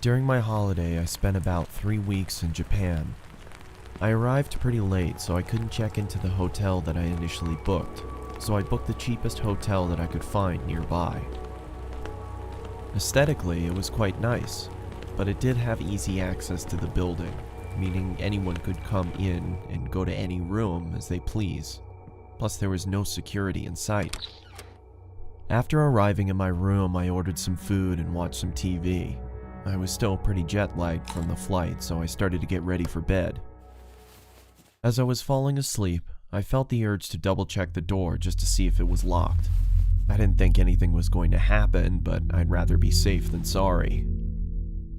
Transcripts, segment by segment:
During my holiday, I spent about 3 weeks in Japan. I arrived pretty late, so I couldn't check into the hotel that I initially booked, so I booked the cheapest hotel that I could find nearby. Aesthetically, it was quite nice, but it did have easy access to the building, meaning anyone could come in and go to any room as they please. Plus, there was no security in sight. After arriving in my room, I ordered some food and watched some TV. I was still pretty jet-lagged from the flight, so I started to get ready for bed. As I was falling asleep, I felt the urge to double-check the door just to see if it was locked. I didn't think anything was going to happen, but I'd rather be safe than sorry.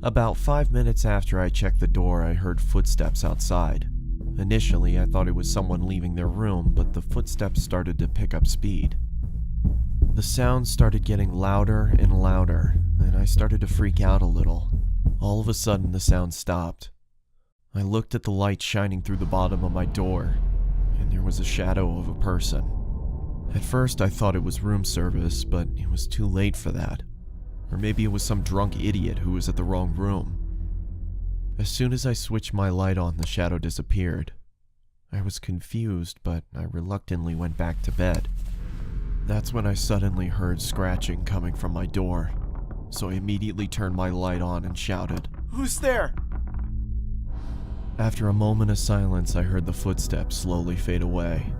About 5 minutes after I checked the door, I heard footsteps outside. Initially, I thought it was someone leaving their room, but the footsteps started to pick up speed. The sounds started getting louder and louder, and I started to freak out a little. All of a sudden, the sound stopped. I looked at the light shining through the bottom of my door, and there was a shadow of a person. At first, I thought it was room service, but it was too late for that. Or maybe it was some drunk idiot who was at the wrong room. As soon as I switched my light on, the shadow disappeared. I was confused, but I reluctantly went back to bed. That's when I suddenly heard scratching coming from my door, so I immediately turned my light on and shouted, "Who's there?" After a moment of silence, I heard the footsteps slowly fade away.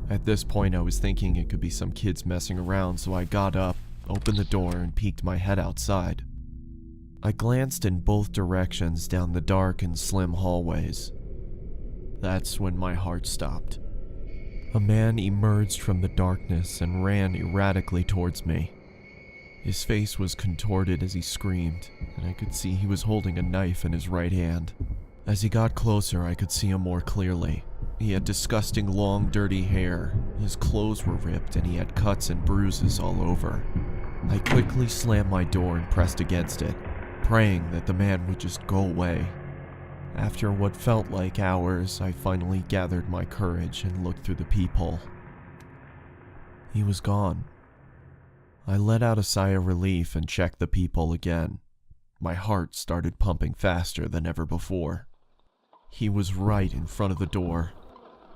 At this point, I was thinking it could be some kids messing around, so I got up, opened the door, and peeked my head outside. I glanced in both directions down the dark and slim hallways. That's when my heart stopped. A man emerged from the darkness and ran erratically towards me. His face was contorted as he screamed, and I could see he was holding a knife in his right hand. As he got closer, I could see him more clearly. He had disgusting long, dirty hair, his clothes were ripped, and he had cuts and bruises all over. I quickly slammed my door and pressed against it, praying that the man would just go away. After what felt like hours, I finally gathered my courage and looked through the peephole. He was gone. I let out a sigh of relief and checked the peephole again. My heart started pumping faster than ever before. He was right in front of the door.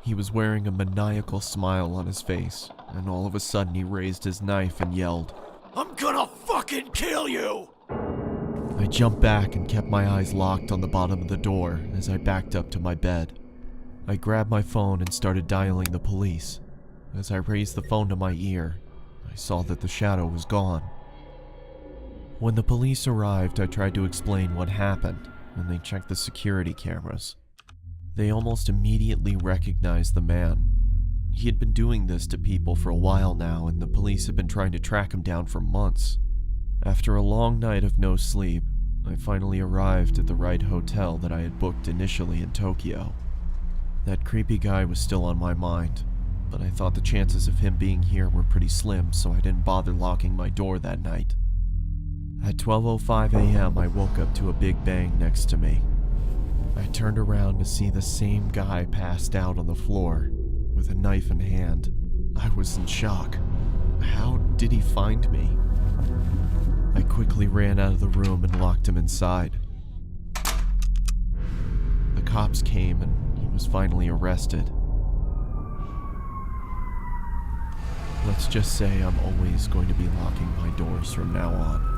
He was wearing a maniacal smile on his face, and all of a sudden he raised his knife and yelled, "I'm gonna fucking kill you!" I jumped back and kept my eyes locked on the bottom of the door as I backed up to my bed. I grabbed my phone and started dialing the police. As I raised the phone to my ear, I saw that the shadow was gone. When the police arrived, I tried to explain what happened, and they checked the security cameras. They almost immediately recognized the man. He had been doing this to people for a while now, and the police had been trying to track him down for months. After a long night of no sleep, I finally arrived at the right hotel that I had booked initially in Tokyo. That creepy guy was still on my mind, but I thought the chances of him being here were pretty slim, so I didn't bother locking my door that night. At 12:05 a.m., I woke up to a big bang next to me. I turned around to see the same guy passed out on the floor, with a knife in hand. I was in shock. How did he find me? I quickly ran out of the room and locked him inside. The cops came and he was finally arrested. Let's just say I'm always going to be locking my doors from now on.